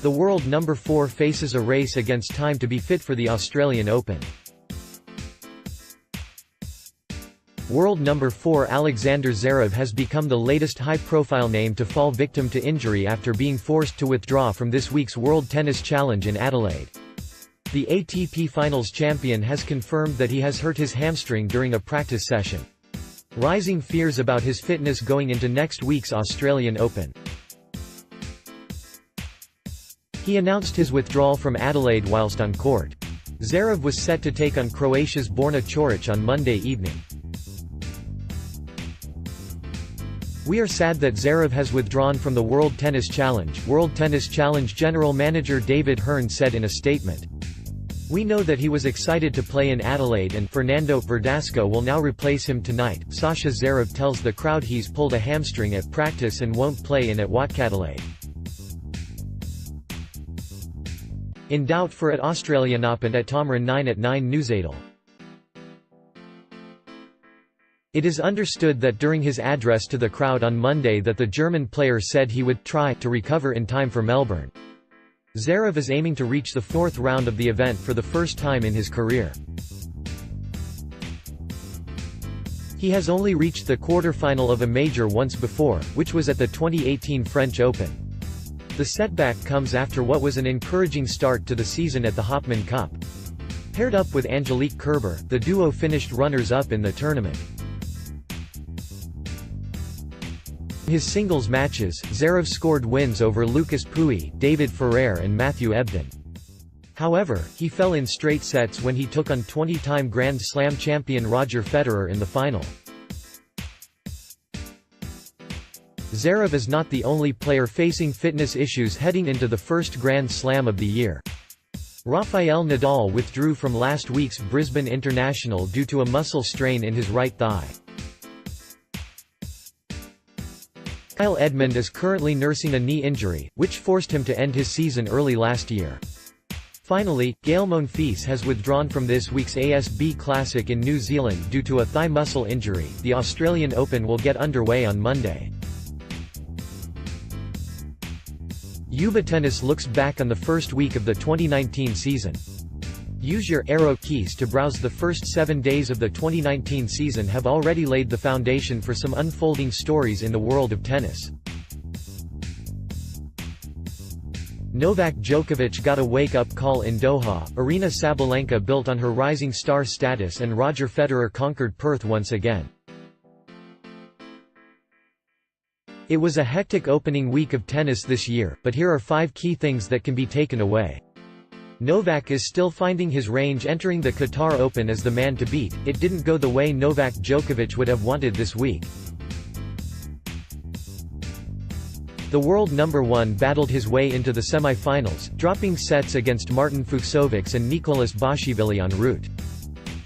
The world number 4 faces a race against time to be fit for the Australian Open. World number 4 Alexander Zverev has become the latest high-profile name to fall victim to injury after being forced to withdraw from this week's World Tennis Challenge in Adelaide. The ATP Finals champion has confirmed that he has hurt his hamstring during a practice session, rising fears about his fitness going into next week's Australian Open. He announced his withdrawal from Adelaide whilst on court. Zverev was set to take on Croatia's Borna Coric on Monday evening. "We are sad that Zverev has withdrawn from the World Tennis Challenge," World Tennis Challenge General Manager David Hearn said in a statement. "We know that he was excited to play in Adelaide and Fernando Verdasco will now replace him tonight." Sasha Zverev tells the crowd he's pulled a hamstring at practice and won't play in at Adelaide. In doubt for at Australian Open at Tomrin 9 at 9 Newsadel. It is understood that during his address to the crowd on Monday that the German player said he would try to recover in time for Melbourne. Zverev is aiming to reach the 4th round of the event for the first time in his career. He has only reached the quarter-final of a major once before, which was at the 2018 French Open. The setback comes after what was an encouraging start to the season at the Hopman Cup. Paired up with Angelique Kerber, the duo finished runners-up in the tournament. In his singles matches, Zverev scored wins over Lucas Pouille, David Ferrer and Matthew Ebden. However, he fell in straight sets when he took on 20-time Grand Slam champion Roger Federer in the final. Zverev is not the only player facing fitness issues heading into the first Grand Slam of the year. Rafael Nadal withdrew from last week's Brisbane International due to a muscle strain in his right thigh. Kyle Edmund is currently nursing a knee injury, which forced him to end his season early last year. Finally, Gael Monfils has withdrawn from this week's ASB Classic in New Zealand due to a thigh muscle injury. The Australian Open will get underway on Monday. Yuba Tennis looks back on the first week of the 2019 season. Use your arrow keys to browse. The first 7 days of the 2019 season have already laid the foundation for some unfolding stories in the world of tennis. Novak Djokovic got a wake-up call in Doha, Aryna Sabalenka built on her rising star status, and Roger Federer conquered Perth once again. It was a hectic opening week of tennis this year, but here are 5 key things that can be taken away. Novak is still finding his range entering the Qatar Open as the man to beat. It didn't go the way Novak Djokovic would have wanted this week. The world number 1 battled his way into the semi-finals, dropping sets against Martin Fucsovics and Nicolas Basilashvili en route.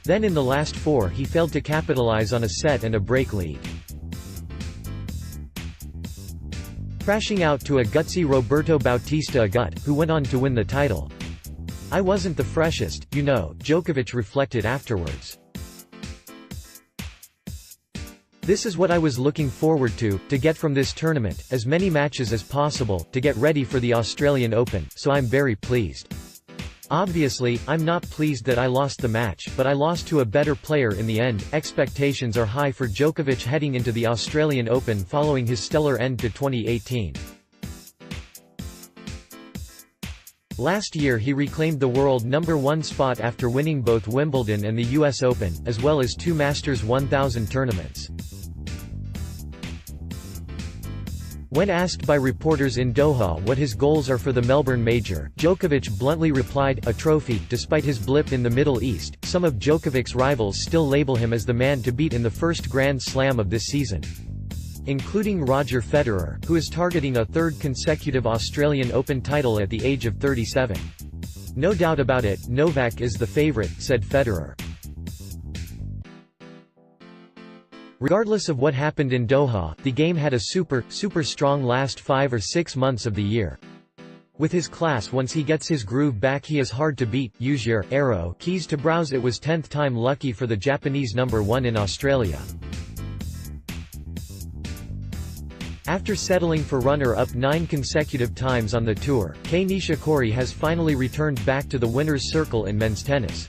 Then in the last 4 he failed to capitalize on a set and a break lead. Crashing out to a gutsy Roberto Bautista Agut, who went on to win the title. "I wasn't the freshest, you know," Djokovic reflected afterwards. "This is what I was looking forward to get from this tournament, as many matches as possible, to get ready for the Australian Open, so I'm very pleased. Obviously, I'm not pleased that I lost the match, but I lost to a better player in the end." Expectations are high for Djokovic heading into the Australian Open following his stellar end to 2018. Last year he reclaimed the world number 1 spot after winning both Wimbledon and the US Open, as well as 2 Masters 1000 tournaments. When asked by reporters in Doha what his goals are for the Melbourne Major, Djokovic bluntly replied, "A trophy." Despite his blip in the Middle East, some of Djokovic's rivals still label him as the man to beat in the first Grand Slam of this season, including Roger Federer, who is targeting a 3rd consecutive Australian Open title at the age of 37. "No doubt about it, Novak is the favourite," said Federer. Regardless of what happened in Doha, the game had a super strong last 5 or 6 months of the year. With his class, once he gets his groove back he is hard to beat. Use your arrow keys to browse. It was 10th time lucky for the Japanese number 1 in Australia. After settling for runner-up 9 consecutive times on the tour, Kei Nishikori has finally returned back to the winner's circle in men's tennis.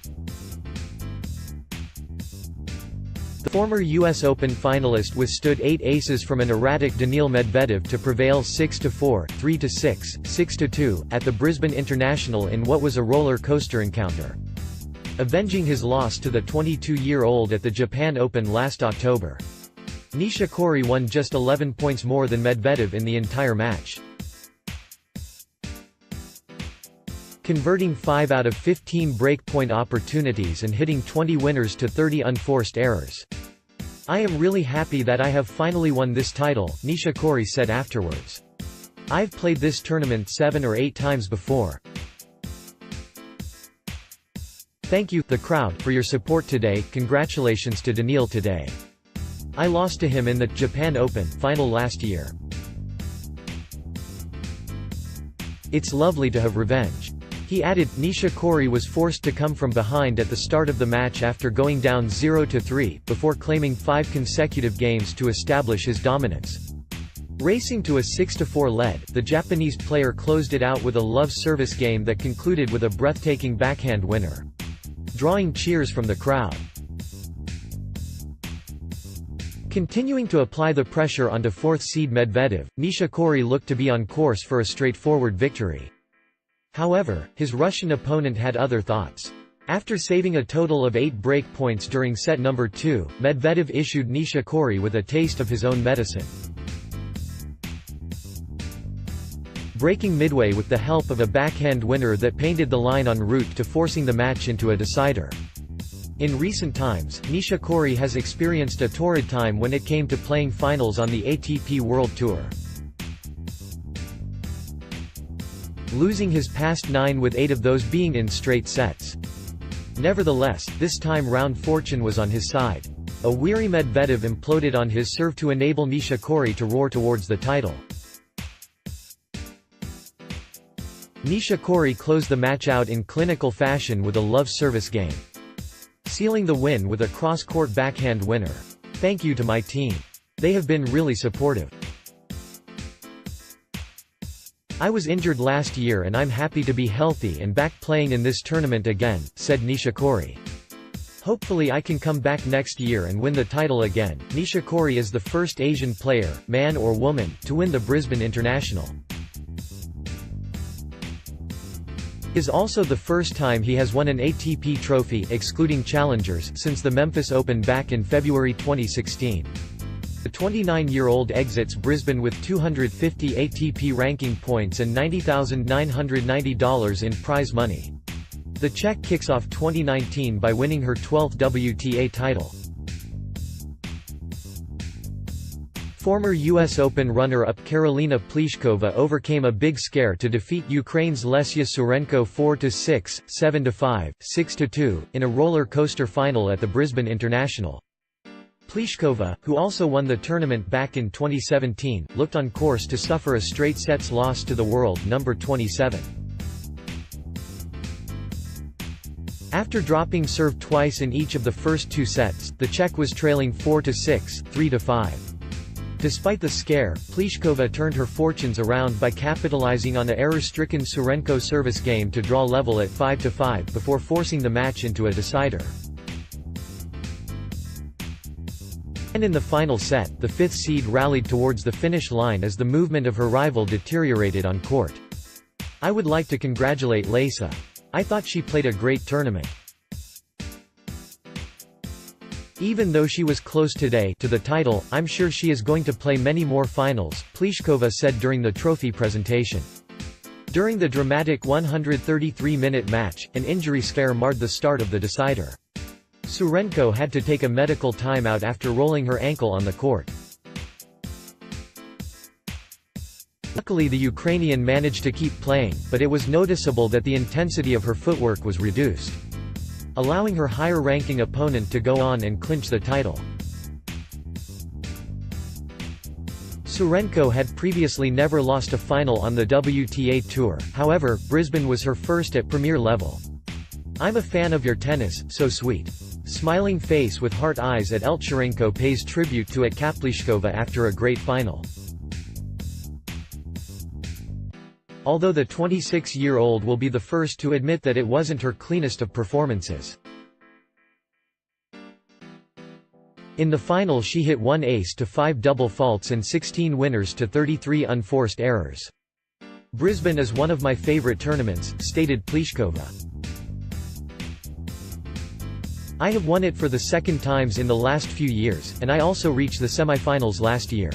The former US Open finalist withstood 8 aces from an erratic Daniil Medvedev to prevail 6-4, 3-6, 6-2, at the Brisbane International in what was a roller coaster encounter, avenging his loss to the 22-year-old at the Japan Open last October. Nishikori won just 11 points more than Medvedev in the entire match, converting 5 out of 15 breakpoint opportunities and hitting 20 winners to 30 unforced errors. "I am really happy that I have finally won this title," Nishikori said afterwards. "I've played this tournament 7 or 8 times before. Thank you, the crowd, for your support today. Congratulations to Daniil today. I lost to him in the Japan Open final last year. It's lovely to have revenge." He added, Nishikori was forced to come from behind at the start of the match after going down 0-3, before claiming 5 consecutive games to establish his dominance. Racing to a 6-4 lead, the Japanese player closed it out with a love service game that concluded with a breathtaking backhand winner, drawing cheers from the crowd. Continuing to apply the pressure onto 4th seed Medvedev, Nishikori looked to be on course for a straightforward victory. However, his Russian opponent had other thoughts. After saving a total of 8 break points during set number 2, Medvedev issued Nishikori with a taste of his own medicine, breaking midway with the help of a backhand winner that painted the line en route to forcing the match into a decider. In recent times, Nishikori has experienced a torrid time when it came to playing finals on the ATP World Tour, losing his past 9 with 8 of those being in straight sets. Nevertheless, this time round fortune was on his side. A weary Medvedev imploded on his serve to enable Nishikori to roar towards the title. Nishikori closed the match out in clinical fashion with a love service game, sealing the win with a cross-court backhand winner. "Thank you to my team. They have been really supportive. I was injured last year and I'm happy to be healthy and back playing in this tournament again," said Nishikori. "Hopefully I can come back next year and win the title again." Nishikori is the first Asian player, man or woman, to win the Brisbane International. It is also the first time he has won an ATP trophy, excluding challengers, since the Memphis Open back in February 2016. The 29-year-old exits Brisbane with 250 ATP ranking points and $90,990 in prize money. The Czech kicks off 2019 by winning her 12th WTA title. Former US Open runner-up Karolina Pliskova overcame a big scare to defeat Ukraine's Lesia Surenko 4-6, 7-5, 6-2, in a roller coaster final at the Brisbane International. Pliskova, who also won the tournament back in 2017, looked on course to suffer a straight sets loss to the world number 27. After dropping serve twice in each of the first 2 sets, the Czech was trailing 4-6, 3-5. Despite the scare, Pliskova turned her fortunes around by capitalizing on an error-stricken Surenko service game to draw level at 5-5 before forcing the match into a decider. And in the final set, the 5th seed rallied towards the finish line as the movement of her rival deteriorated on court. "I would like to congratulate Lesia. I thought she played a great tournament. Even though she was close today to the title, I'm sure she is going to play many more finals," Pliskova said during the trophy presentation. During the dramatic 133-minute match, an injury scare marred the start of the decider. Surenko had to take a medical timeout after rolling her ankle on the court. Luckily the Ukrainian managed to keep playing, but it was noticeable that the intensity of her footwork was reduced, allowing her higher-ranking opponent to go on and clinch the title. Surenko had previously never lost a final on the WTA Tour, however, Brisbane was her first at premier level. "I'm a fan of your tennis, so sweet. Smiling face with heart eyes at Eltsarenko pays tribute to Pliskova after a great final. although the 26-year-old will be the first to admit that it wasn't her cleanest of performances. In the final she hit 1 ace to 5 double faults and 16 winners to 33 unforced errors. "Brisbane is one of my favorite tournaments," stated Pliskova. "I have won it for the second times in the last few years, and I also reached the semi-finals last year.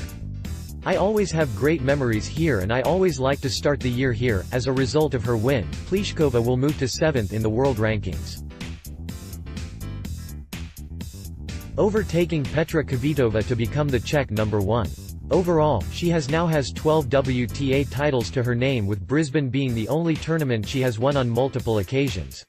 I always have great memories here and I always like to start the year here." As a result of her win, Pliskova will move to 7th in the world rankings, overtaking Petra Kvitova to become the Czech #1. Overall, she now has 12 WTA titles to her name, with Brisbane being the only tournament she has won on multiple occasions.